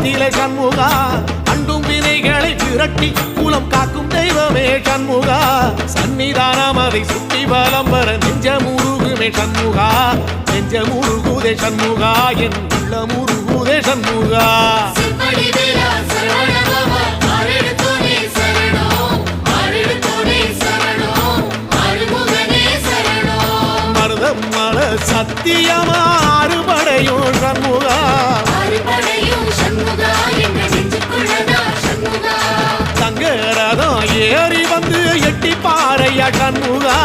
நிலை சண்முகா அண்டும் வினைகளை விரட்டி குலம் காக்கும் தெய்வமே சண்முகா சன்னிதானம் அதை சுற்றி பலம் வர நெஞ்சமுருகுமே சண்முகா நெஞ்சமுருகுதே சண்முகா என் உள்ளமுருகுதே சண்முகா மருதம் மல சத்தியமா அறுபடையும் சண்முகா தங்கரதம் ஏறி வந்து எட்டி பாறையா சண்முகா